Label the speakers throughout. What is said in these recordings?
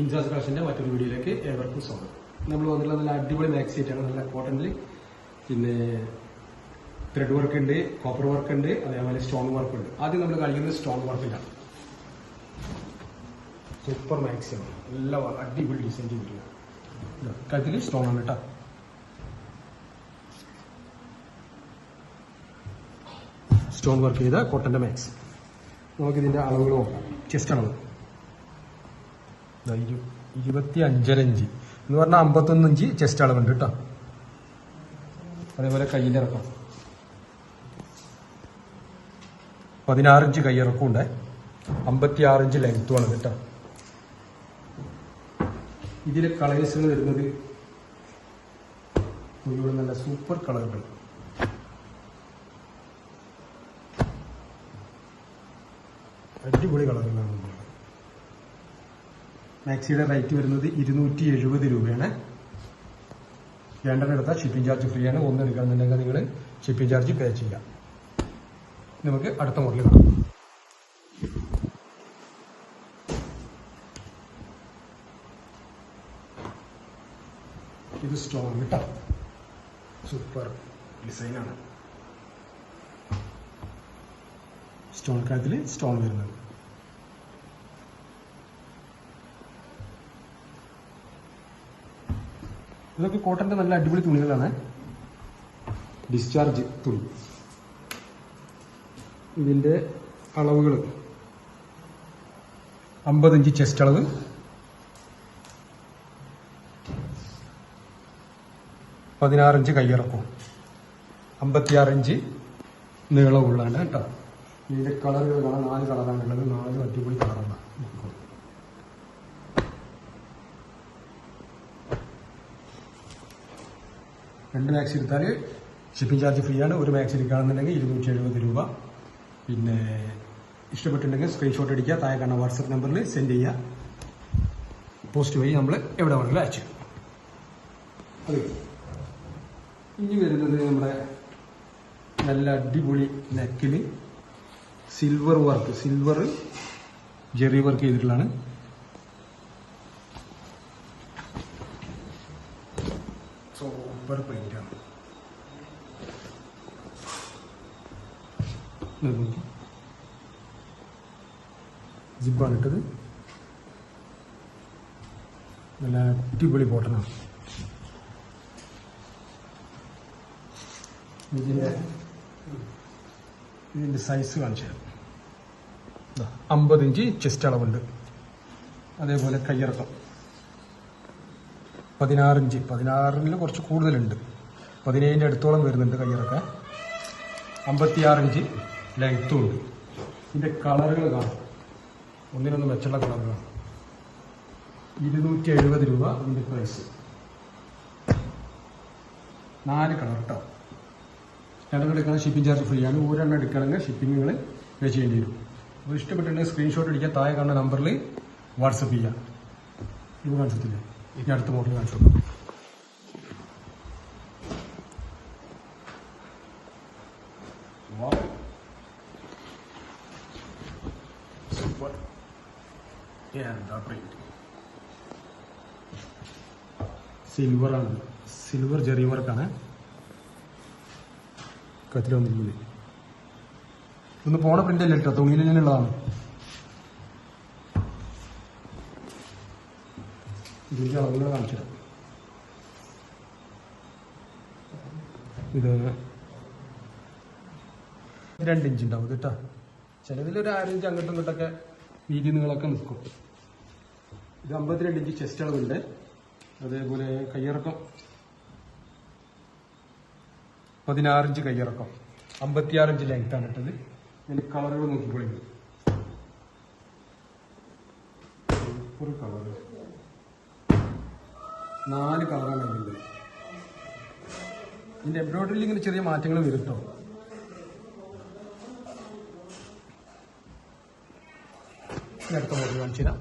Speaker 1: ഇൻജാസ് കളക്ഷന്റെ മറ്റൊരു വീഡിയോയിലേക്ക് ഏവർക്കും സ്വാഗതം. നമ്മൾ വന്നിട്ടുള്ള നല്ല അടിപൊളി മാക്സി ആയിട്ടാണ്. നല്ല കോട്ടണിൽ പിന്നെ ത്രെഡ് വർക്ക് ഉണ്ട്, കോപ്പർ വർക്ക് ഉണ്ട്, അതേപോലെ സ്റ്റോൺ വർക്ക് ഉണ്ട്. ആദ്യം നമ്മൾ കളിക്കുന്നത് സ്റ്റോൺ വർക്കിലാണ്. സൂപ്പർ മാക്സിയാണ്, നല്ല അടിപൊളി ഡിസൈൻ ചെയ്തിട്ടുള്ളത്. കഴുത്തിൽ സ്റ്റോൺ ആണ് കേട്ടോ. സ്റ്റോൺ വർക്ക് ചെയ്ത കോട്ടന്റെ മാക്സി. നമുക്കിതിന്റെ അളവുകൾ നോക്കാം. ചെസ്റ്റ് അളവ് 25.5 ഇഞ്ച് എന്ന് പറഞ്ഞാൽ 51 ഇഞ്ച് ചെസ്റ്റ് അളവുണ്ട് കേട്ടോ. അതേപോലെ കയ്യിൻ്റെ ഇറക്കം 16 ഇഞ്ച് കൈയിറക്കം ഉണ്ട്. 56 ഇഞ്ച് ലെങ്ത്തുമാണ് കേട്ടോ. ഇതിലെ കളേഴ്സുകൾ വരുന്നത് മുഴുവൻ നല്ല സൂപ്പർ കളറുകൾ. അടിപൊളി കളറുകളാണ്. മാക്സിയുടെ റേറ്റ് വരുന്നത് 270 രൂപയാണ്. രണ്ടെണ്ണം ഷിപ്പിംഗ് ചാർജ് ഫ്രീ ആണ്. ഒന്ന് എടുക്കണമെന്നുണ്ടെങ്കിൽ നിങ്ങൾ ഷിപ്പിംഗ് ചാർജ് പേ ചെയ്യാം. നമുക്ക് അടുത്ത മോഡൽ കാണാം. ഇത് സ്റ്റോൺ കേട്ടോ, സൂപ്പർ ഡിസൈനാണ്. സ്റ്റോൺ കാര്യത്തിൽ സ്റ്റോൺ വരുന്നത്. ഇതൊക്കെ കോട്ടന്റെ നല്ല അടിപൊളി തുണികളാണ്. ഡിസ്ചാർജ് തുണി. ഇതിന്റെ അളവുകൾ 50 ഇഞ്ച് ചെസ്റ്റ് അളവ്, 16 ഇഞ്ച് കയ്യിറക്കും, 56 ഇഞ്ച് നീളമുള്ളതാണ് കേട്ടോ. ഇതിന്റെ കളറുകൾ കാണാൻ 4 കളറാണുള്ളത്. 4 അടിപൊളി കളറാണ്. രണ്ട് മാക്സി എടുത്താൽ ഷിപ്പിംഗ് ചാർജ് ഫ്രീ ആണ്. ഒരു മാക്സി എടുക്കുകയാണെന്നുണ്ടെങ്കിൽ 270 രൂപ. പിന്നെ ഇഷ്ടപ്പെട്ടിട്ടുണ്ടെങ്കിൽ സ്ക്രീൻഷോട്ട് അടിക്കുക, താഴെ കാണുന്ന വാട്സപ്പ് നമ്പറിൽ സെൻഡ് ചെയ്യുക. പോസ്റ്റ് വഴി നമ്മൾ എവിടെ വേണമെങ്കിലും അയച്ചു. അത് ഇനി വരുന്നത് നമ്മുടെ നല്ല അടിപൊളി നെക്കിൽ silver work, silver Jerry work ചെയ്തിട്ടുള്ളതാണ്. സൂപ്പർ പ്രിന്റ് ആണ്. ജിബാണ് ഇട്ടത്. നല്ല അടിപൊളി ബോട്ടനാണ്. ഇതിന്റെ സൈസ് കാണിച്ചു തരാം. 50 ഇഞ്ച് ചെസ്റ്റ് അളവുണ്ട്. അതേപോലെ കയ്യിറക്കം 16 ഇഞ്ച്, 16 കുറച്ച് കൂടുതലുണ്ട്. 17 അടുത്തോളം വരുന്നുണ്ട് കയ്യിറക്കം. 56 ഇഞ്ച് ലെങ്ത്തും ഉണ്ട്. ഇതിന്റെ കളറുകൾ കാണാം, ഒന്നിനൊന്നും മെച്ചുള്ള കളറുകളാണ്. 270 രൂപ ഇതിന്റെ പ്രൈസ്. 4 കളർ കേട്ടോ. രണ്ടെണ്ണം എടുക്കാൻ ഷിപ്പിംഗ് ചാർജ് ഫ്രീ ആണ്. ഒരെണ്ണം എടുക്കണമെങ്കിൽ ഷിപ്പിംഗ് നിങ്ങൾ പേ ചെയ്യേണ്ടി വരും. അപ്പോൾ ഇഷ്ടപ്പെട്ടിട്ടുണ്ടെങ്കിൽ സ്ക്രീൻഷോട്ട് അടിക്കുക, താഴെ കാണുന്ന നമ്പറിൽ വാട്സപ്പ് ചെയ്യാം. ഇത് കാണിച്ചിട്ടില്ലേ? ഇനി അടുത്ത മോഡൽ കാണിച്ചു കൊടുക്കാം. സൂപ്പർ. എന്താ പ്രിന്റ്. സിൽവറാണ്, സിൽവർ ജെറി വർക്കാണ് കത്തിരി വന്നിരിക്കുന്നത്. ഒന്ന് പോണ പ്രിന്റ് അല്ല കേട്ടോ, തുണിയിൽ തന്നെയുള്ളതാണ്. ഇതിന്റെ അളവുകൾ കാണിച്ചിടാം. ഇത് 2 ഇഞ്ച് ഉണ്ടാവും കേട്ടോ. ചിലതിലൊരു 1/2 ഇഞ്ച് അങ്ങോട്ടും ഇങ്ങോട്ടൊക്കെ വീതി നീളമൊക്കെ നിൽക്കും. ഇത് 52 ഇഞ്ച് ചെസ്റ്റ് അളവുണ്ട്. അതേപോലെ കയ്യിറക്കം 16 ഇഞ്ച് കയ്യിറക്കം, 56 ഇഞ്ച് ലെങ്ത്താണ് ഇട്ടത്. ഇതിന്റെ കളറുകൾ നോക്കിക്കോളി. Super colour. 4 കളറാണ് ഇതിൻ്റെ. ഇതിന്റെ എംബ്രോയിഡറിയിൽ ഇങ്ങനെ ചെറിയ മാറ്റങ്ങൾ വരും കേട്ടോ. അടുത്ത മോഡൽ കാണിച്ചു തരാം.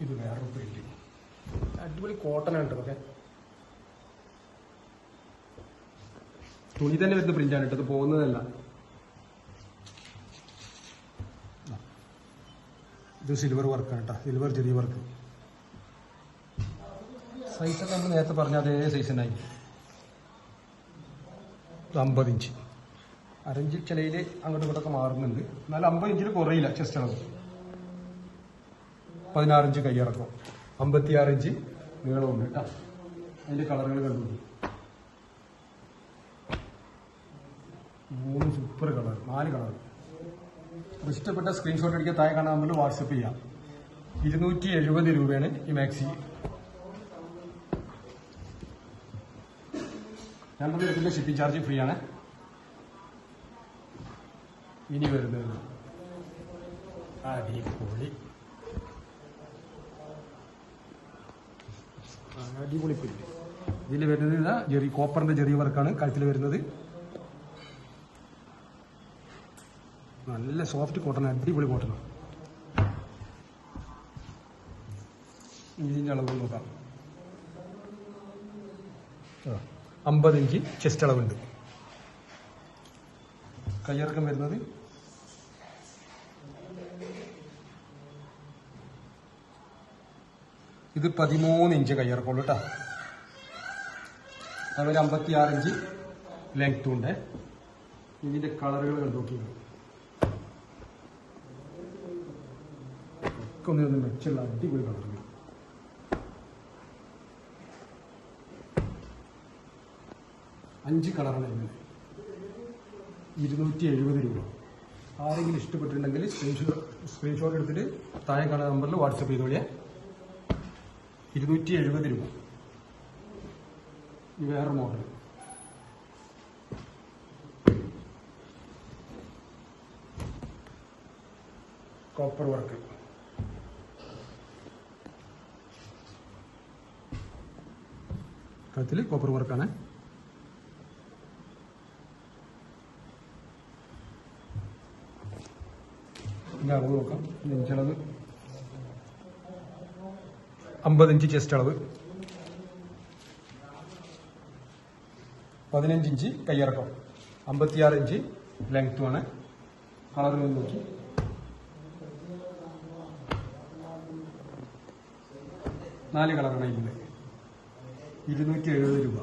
Speaker 1: ഇത് വേറൊരു പ്രിന്റ്. അടിപൊളി കോട്ടൺ ആണ്. ഓക്കെ, തുണി തന്നെ വരുന്ന പ്രിന്റാണ് കേട്ടോ, അത് പോകുന്നതല്ല. ഇത് സിൽവർ വർക്കാണ് കേട്ടോ, സിൽവർ ചെറിയ വർക്ക്. സൈസൊക്കെ നമ്മൾ നേരത്തെ പറഞ്ഞ അതേ സൈസ് തന്നെ. 50 ഇഞ്ച്, അരഞ്ച് ചിലയിൽ അങ്ങോട്ടും ഇങ്ങോട്ടൊക്കെ മാറുന്നുണ്ട്, എന്നാലും 50 ഇഞ്ചിൽ കുറയില്ല ചെസ്റ്റ് അളവ്. 16 ഇഞ്ച് കയ്യിറക്കം, 56 ഇഞ്ച് നീളമുണ്ട് കേട്ടോ. അതിന്റെ കളറുകൾ കണ്ടു, 3 സൂപ്പർ കളർ, 4 കളർ. ഇഷ്ടപ്പെട്ട സ്ക്രീൻഷോട്ട് അടിക്കാൻ താഴെ കാണാൻ നമ്മൾ വാട്സപ്പ് ചെയ്യാം. 270 രൂപയാണ് ഈ മാക്സി. ഞാൻ പറഞ്ഞ ഷിപ്പിംഗ് ചാർജ് ഫ്രീ ആണ്. ഇനി വരുന്നത് അടിപൊളി അടിപൊളി പ്രിന്റ്. ഇതിൽ വരുന്നത് ഇതാ ജെറി, കോപ്പറിന്റെ ജെറി വർക്കാണ് കഴുത്തിൽ വരുന്നത്. നല്ല സോഫ്റ്റ് കോട്ടൺ, അടിപൊളി കോട്ടൺ. ഇതിന്റെ അളവ് നോക്കാം. 50 ഇഞ്ച് ചെസ്റ്റ് അളവുണ്ട്. കയ്യിറക്കം വരുന്നത് ഇത് 13 ഇഞ്ച് കയ്യിറക്കമുള്ളൂ കേട്ടോ. അതുപോലെ 56 ഇഞ്ച് ലെങ്ത്തും ഉണ്ട്. ഇതിന്റെ കളറുകൾ നോക്കി ഒന്ന് മെച്ചുള്ള അടിപൊളി കളറുകൾ. അഞ്ച് കളറാണ് ഇതിൽ. 270 രൂപ. ആരെങ്കിലും ഇഷ്ടപ്പെട്ടിട്ടുണ്ടെങ്കിൽ സ്ക്രീൻഷോട്ട് എടുത്തിട്ട് താഴെ കാണുന്ന നമ്പറിൽ വാട്സപ്പ് ചെയ്തോളിയാ. 270 രൂപ. ഈ വേറെ മോഡൽ കോപ്പർ വർക്ക്. കഴുത്തിൽ കോപ്പർ വർക്കാണ്. ഇതിന്റെ അളവ് നോക്കാം. നെഞ്ചളവ് 50 ഇഞ്ച് ചെസ്റ്റ് അളവ്, 15 ഇഞ്ച് കയ്യിറക്കം, 56 ഇഞ്ച് ലെങ്ത്തുമാണ്. കളറുകൾ നോക്കി. നാല് കളറാണ് ഇതിൽ. 270 രൂപ.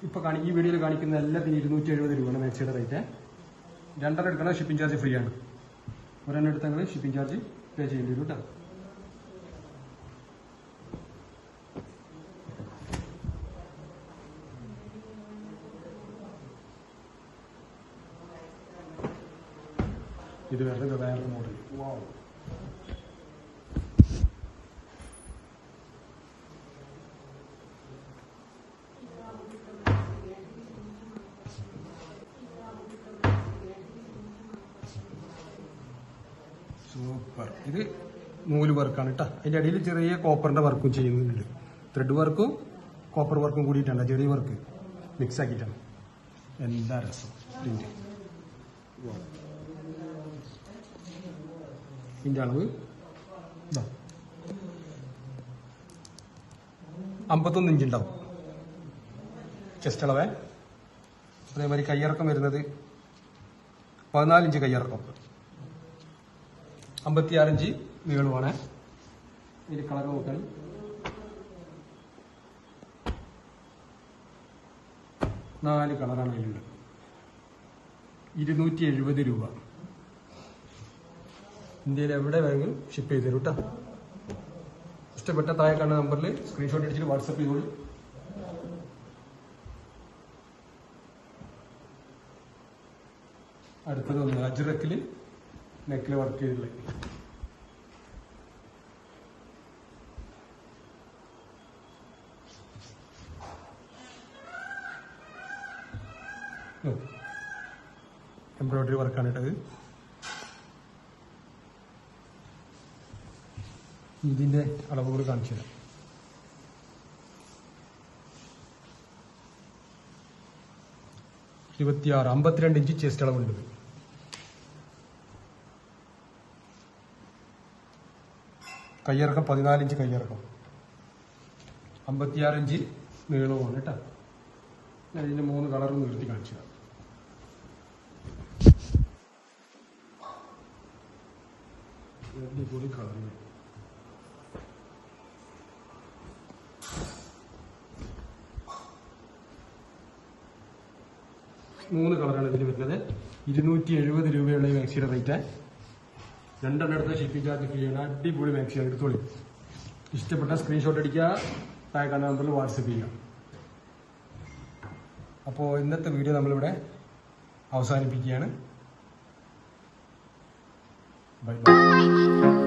Speaker 1: ഇപ്പൊ ഈ വീഡിയോയിൽ കാണിക്കുന്ന എല്ലാത്തിനും 270 രൂപയാണ് മാക്സിയുടെ റേറ്റ്. 2 എടുക്കണം, ഷിപ്പിംഗ് ചാർജ് ഫ്രീ ആണ്. ഒരെണ്ണം എടുത്തെങ്കിൽ ഷിപ്പിംഗ് ചാർജ് പേ ചെയ്യേണ്ടി വരും കേട്ടോ. ഇത് വേറെ മോഡൽ. സൂപ്പർ. ഇത് നൂല് വർക്കാണ് കേട്ടോ. അതിന്റെ അടിയിൽ ചെറിയ കോപ്പറിന്റെ വർക്കും ചെയ്യുന്നുണ്ട്. ത്രെഡ് വർക്കും കോപ്പർ വർക്കും കൂടിയിട്ടുണ്ട്, ചെറിയ വർക്ക് മിക്സ് ആക്കിയിട്ടാണ്. എന്താ രസം പ്രിന്റ്. ഇതിന്റെ അളവ് 51 ഇഞ്ച് ഉണ്ടാവും ചെസ്റ്റ് അളവേ. അതേമാതിരി കയ്യിറക്കം വരുന്നത് 14 ഇഞ്ച് കയ്യിറക്കം, 56 ഇഞ്ച് നീളമാണ്. ഇതിന്റെ കളർ നോക്കാൻ 4 കളറാണ് അതിലുള്ളത്. 270 രൂപ. ഇന്ത്യയിൽ എവിടെ വേണമെങ്കിലും ഷിപ്പ് ചെയ്ത് തരും കേട്ടോ. ഇഷ്ടപ്പെട്ട താഴെ കാണുന്ന നമ്പറിൽ സ്ക്രീൻഷോട്ട് അടിച്ചിട്ട് വാട്സപ്പ് ചെയ്തോളൂ. അടുത്തത് അജ്രക്കില് നെക്കിൽ വർക്ക് ചെയ്തിട്ടുള്ള എംബ്രോയിഡറി വർക്കാണ് ഇട്ടത്. ഇതിന്റെ അളവ് കൂടി കാണിച്ചു തരാം. ഇരുപത്തിയാറ് 52 ഇഞ്ച് ചെസ്റ്റ് അളവുണ്ട്. കയ്യിറക്കം 14 ഇഞ്ച് കയ്യിറക്കം, 56 ഇഞ്ച് നീളവുമാണ് കേട്ടോ. ഞാൻ ഇതിന്റെ 3 കളറും നിർത്തി കാണിച്ചു തരാം. അടിപൊളി കളർ. മൂന്ന് കളറാണ് ഇതിൽ വരുന്നത്. 270 രൂപയുള്ള ഈ മാക്സിയുടെ റേറ്റ്. 2 എടുത്ത ഷിപ്പിംഗ് ചാർജ് ഫ്രീ ആണ്. അടിപൊളി മാക്സിയാണ്, എടുത്തോളി. ഇഷ്ടപ്പെട്ട സ്ക്രീൻഷോട്ട് അടിക്കുക, താഴെ കാണുന്ന നമ്പറിൽ വാട്സപ്പ് ചെയ്യുക. അപ്പോൾ ഇന്നത്തെ വീഡിയോ നമ്മളിവിടെ അവസാനിപ്പിക്കുകയാണ്. Bye bye.